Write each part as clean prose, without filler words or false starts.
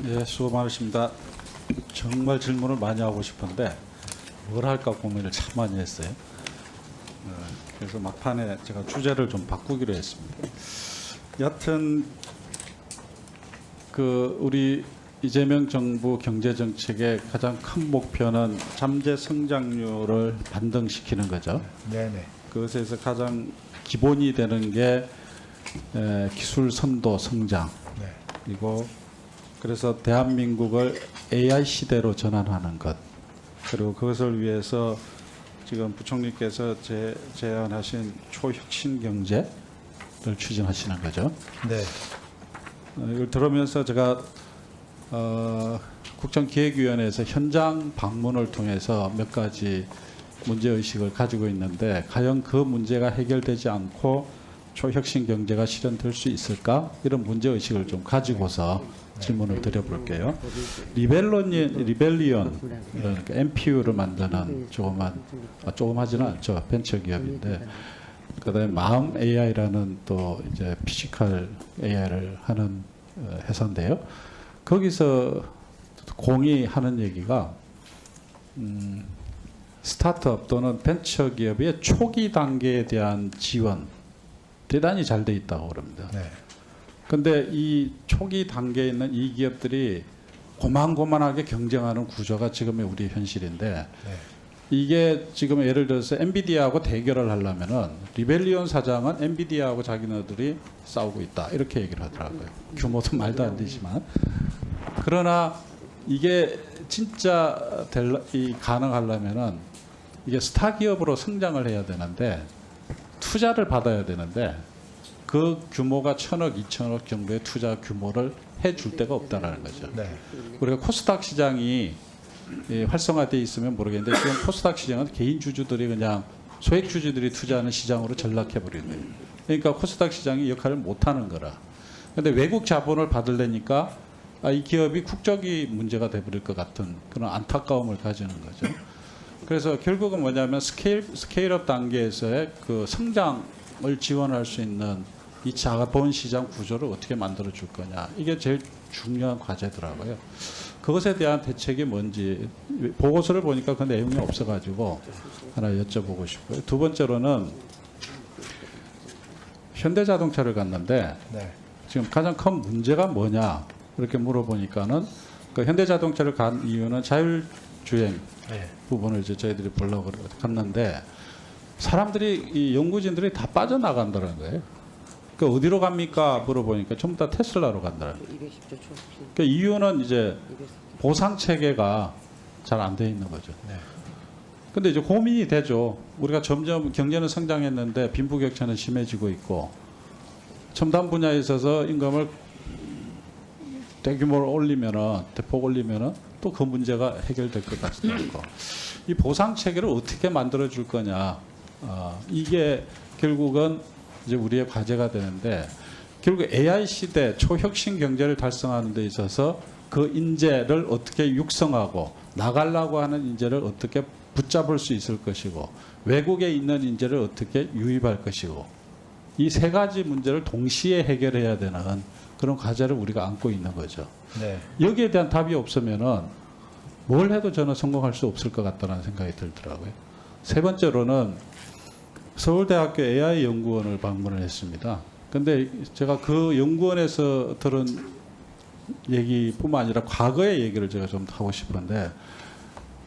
예, 수고 많으십니다. 정말 질문을 많이 하고 싶은데 뭘 할까 고민을 참 많이 했어요. 그래서 막판에 제가 주제를 좀 바꾸기로 했습니다. 여튼 우리 이재명 정부 경제 정책의 가장 큰 목표는 잠재 성장률을 반등시키는 거죠. 네네. 그것에서 가장 기본이 되는 게 기술 선도 성장. 네. 그리고 그래서 대한민국을 AI 시대로 전환하는 것. 그리고 그것을 위해서 지금 부총리께서 제안하신 초혁신 경제를 추진하시는 거죠. 네. 이걸 들으면서 제가 국정기획위원회에서 현장 방문을 통해서 몇 가지 문제의식을 가지고 있는데 과연 그 문제가 해결되지 않고 초혁신 경제가 실현될 수 있을까? 이런 문제의식을 좀 가지고서 질문을 드려볼게요. 리벨리온, 그러니까 MPU를 만드는 조그마하지는 않죠. 벤처기업인데 그다음에 마음 AI라는 또 이제 피지컬 AI를 하는 회사인데요. 거기서 공이 하는 얘기가 스타트업 또는 벤처기업의 초기 단계에 대한 지원 대단히 잘 돼 있다고 그럽니다. 네. 근데 이 초기 단계에 있는 이 기업들이 고만고만하게 경쟁하는 구조가 지금의 우리 현실인데 네. 이게 지금 예를 들어서 엔비디아하고 대결을 하려면은 리벨리온 사장은 엔비디아하고 자기네들이 싸우고 있다 이렇게 얘기를 하더라고요. 규모도 말도 안 되지만 그러나 이게 진짜 가능하려면은 이게 스타 기업으로 성장을 해야 되는데 투자를 받아야 되는데 그 규모가 1,000억, 2,000억 정도의 투자 규모를 해줄 데가 없다라는 거죠. 네. 우리가 코스닥 시장이 활성화되어 있으면 모르겠는데 지금 코스닥 시장은 개인 주주들이 그냥 소액 주주들이 투자하는 시장으로 전락해 버리는 거예요. 그러니까 코스닥 시장이 역할을 못 하는 거라. 그런데 외국 자본을 받으려니까 이 기업이 국적이 문제가 돼 버릴 것 같은 그런 안타까움을 가지는 거죠. 그래서 결국은 뭐냐면 스케일업 단계에서의 그 성장을 지원할 수 있는 이 자본 시장 구조를 어떻게 만들어 줄 거냐. 이게 제일 중요한 과제더라고요. 그것에 대한 대책이 뭔지 보고서를 보니까 그 내용이 없어가지고 하나 여쭤보고 싶고요. 두 번째로는 현대자동차를 갔는데 네. 지금 가장 큰 문제가 뭐냐 이렇게 물어보니까는 그 현대자동차를 간 이유는 자율주행 네. 부분을 이제 저희들이 보려고 갔는데 사람들이 이 연구진들이 다 빠져나간다는 거예요. 그 어디로 갑니까 물어보니까 전부 다 테슬라로 간다는 거예요. 그 이유는 이제 보상 체계가 잘 안 돼 있는 거죠. 네. 근데 이제 고민이 되죠. 우리가 점점 경제는 성장했는데 빈부격차는 심해지고 있고 첨단 분야에 있어서 임금을 대규모로 올리면은 대폭 올리면은 또 그 문제가 해결될 것 같지 않고 이 보상 체계를 어떻게 만들어 줄 거냐 이게 결국은 이제 우리의 과제가 되는데 결국 AI 시대 초혁신 경제를 달성하는 데 있어서 그 인재를 어떻게 육성하고 나가려고 하는 인재를 어떻게 붙잡을 수 있을 것이고 외국에 있는 인재를 어떻게 유입할 것이고 이 세 가지 문제를 동시에 해결해야 되는 그런 과제를 우리가 안고 있는 거죠. 네. 여기에 대한 답이 없으면은 뭘 해도 저는 성공할 수 없을 것 같다는 생각이 들더라고요. 세 번째로는 서울대학교 AI연구원을 방문을 했습니다. 근데 제가 그 연구원에서 들은 얘기뿐만 아니라 과거의 얘기를 제가 좀 하고 싶은데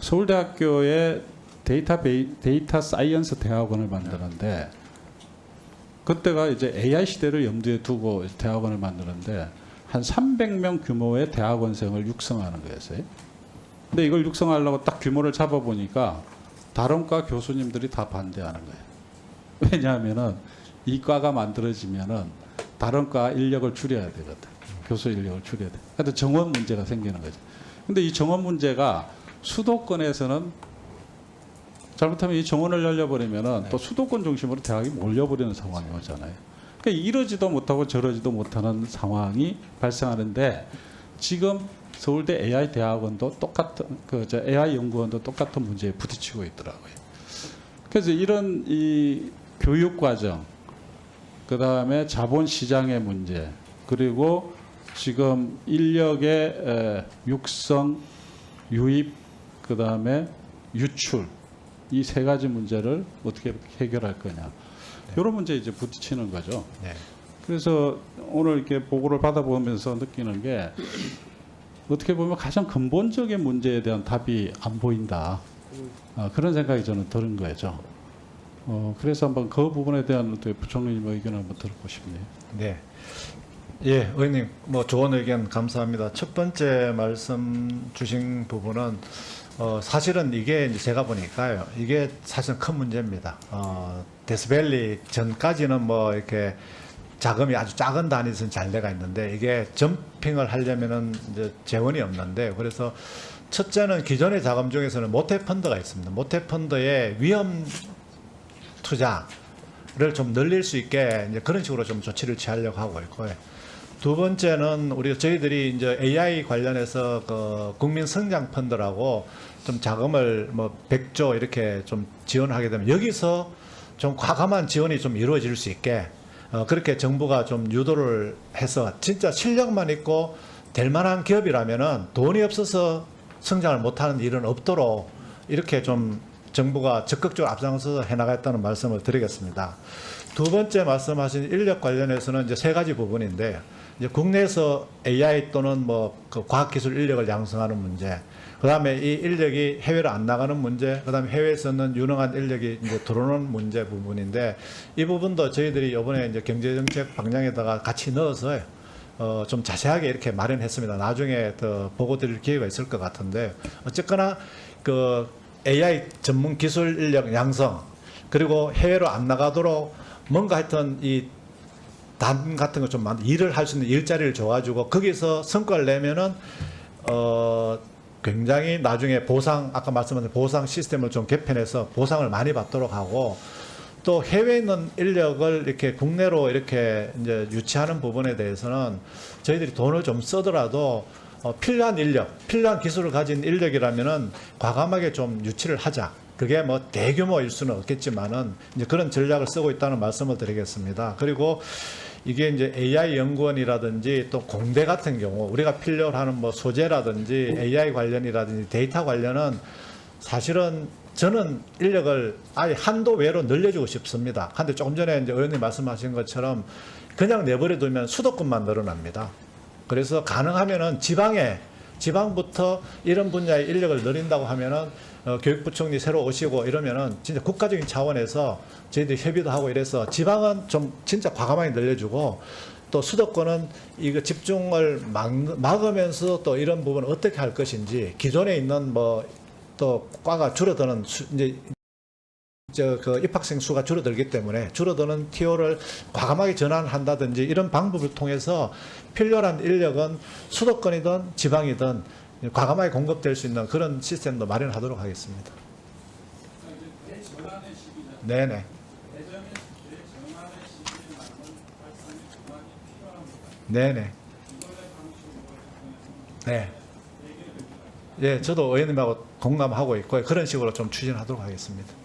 서울대학교에 데이터 사이언스 대학원을 만드는데 그때가 이제 AI 시대를 염두에 두고 대학원을 만드는데 한 300명 규모의 대학원생을 육성하는 거였어요. 근데 이걸 육성하려고 딱 규모를 잡아보니까 다른 과 교수님들이 다 반대하는 거예요. 왜냐하면은 이 과가 만들어지면은 다른 과 인력을 줄여야 되거든. 교수 인력을 줄여야 돼. 근데 정원 문제가 생기는 거죠. 근데 이 정원 문제가 수도권에서는 잘못하면 이 정원을 열려버리면은 또 수도권 중심으로 대학이 몰려버리는 상황이 오잖아요. 그러니까 이러지도 못하고 저러지도 못하는 상황이 발생하는데 지금 서울대 AI 대학원도 똑같은 AI 연구원도 똑같은 문제에 부딪히고 있더라고요. 그래서 이런 이 교육 과정, 그 다음에 자본 시장의 문제, 그리고 지금 인력의 육성, 유입, 그 다음에 유출 이 세 가지 문제를 어떻게 해결할 거냐. 이런 문제 이제 부딪히는 거죠. 네. 그래서 오늘 이렇게 보고를 받아보면서 느끼는 게 어떻게 보면 가장 근본적인 문제에 대한 답이 안 보인다. 그런 생각이 저는 드는 거죠. 그래서 한번 그 부분에 대한 부총리님 의견을 한번 들어보고 싶네요. 네. 예, 의원님, 뭐 좋은 의견 감사합니다. 첫 번째 말씀 주신 부분은 사실은 이게 이제 제가 보니까요, 이게 사실은 큰 문제입니다. 데스밸리 전까지는 뭐 이렇게 자금이 아주 작은 단위에서는 잘 돼가 있는데 이게 점핑을 하려면은 이제 재원이 없는데 그래서 첫째는 기존의 자금 중에서는 모태 펀드가 있습니다. 모태 펀드의 위험 투자를 좀 늘릴 수 있게 이제 그런 식으로 좀 조치를 취하려고 하고 있고요. 두 번째는 저희들이 이제 AI 관련해서 그 국민 성장 펀드라고 좀 자금을 뭐 100조 이렇게 좀 지원하게 되면 여기서 좀 과감한 지원이 좀 이루어질 수 있게 그렇게 정부가 좀 유도를 해서 진짜 실력만 있고 될 만한 기업이라면은 돈이 없어서 성장을 못하는 일은 없도록 이렇게 좀 정부가 적극적으로 앞장서서 해나가겠다는 말씀을 드리겠습니다. 두 번째 말씀하신 인력 관련해서는 이제 세 가지 부분인데 이제 국내에서 AI 또는 뭐 그 과학기술 인력을 양성하는 문제, 그다음에 이 인력이 해외로 안 나가는 문제, 그다음에 해외에서는 유능한 인력이 이제 들어오는 문제 부분인데 이 부분도 저희들이 이번에 이제 경제정책 방향에다가 같이 넣어서 좀 자세하게 이렇게 마련했습니다. 나중에 더 보고 드릴 기회가 있을 것 같은데 어쨌거나 그 AI 전문 기술 인력 양성 그리고 해외로 안 나가도록 뭔가 하여튼 이 단 같은 거 좀 일을 할 수 있는 일자리를 줘가지고 거기서 성과를 내면은 굉장히 나중에 보상 아까 말씀하신 보상 시스템을 좀 개편해서 보상을 많이 받도록 하고 또 해외에 있는 인력을 이렇게 국내로 이렇게 이제 유치하는 부분에 대해서는 저희들이 돈을 좀 쓰더라도 필요한 인력, 필요한 기술을 가진 인력이라면은 과감하게 좀 유치를 하자. 그게 뭐 대규모일 수는 없겠지만은 이제 그런 전략을 쓰고 있다는 말씀을 드리겠습니다. 그리고 이게 이제 AI 연구원이라든지 또 공대 같은 경우 우리가 필요로 하는 뭐 소재라든지 AI 관련이라든지 데이터 관련은 사실은 저는 인력을 아예 한도 외로 늘려주고 싶습니다. 그런데 조금 전에 이제 의원님 말씀하신 것처럼 그냥 내버려 두면 수도권만 늘어납니다. 그래서 가능하면은 지방부터 이런 분야의 인력을 늘린다고 하면은 교육부총리 새로 오시고 이러면은 진짜 국가적인 차원에서 저희들이 협의도 하고 이래서 지방은 좀 진짜 과감하게 늘려주고 또 수도권은 이거 집중을 막으면서 또 이런 부분을 어떻게 할 것인지 기존에 있는 뭐 또 과가 줄어드는 이제 그 입학생 수가 줄어들기 때문에 줄어드는 TO를 과감하게 전환한다든지 이런 방법을 통해서 필요한 인력은 수도권이든 지방이든 과감하게 공급될 수 있는 그런 시스템도 마련하도록 하겠습니다. 네네. 네네. 네. 예, 저도 의원님하고 공감하고 있고 그런 식으로 좀 추진하도록 하겠습니다.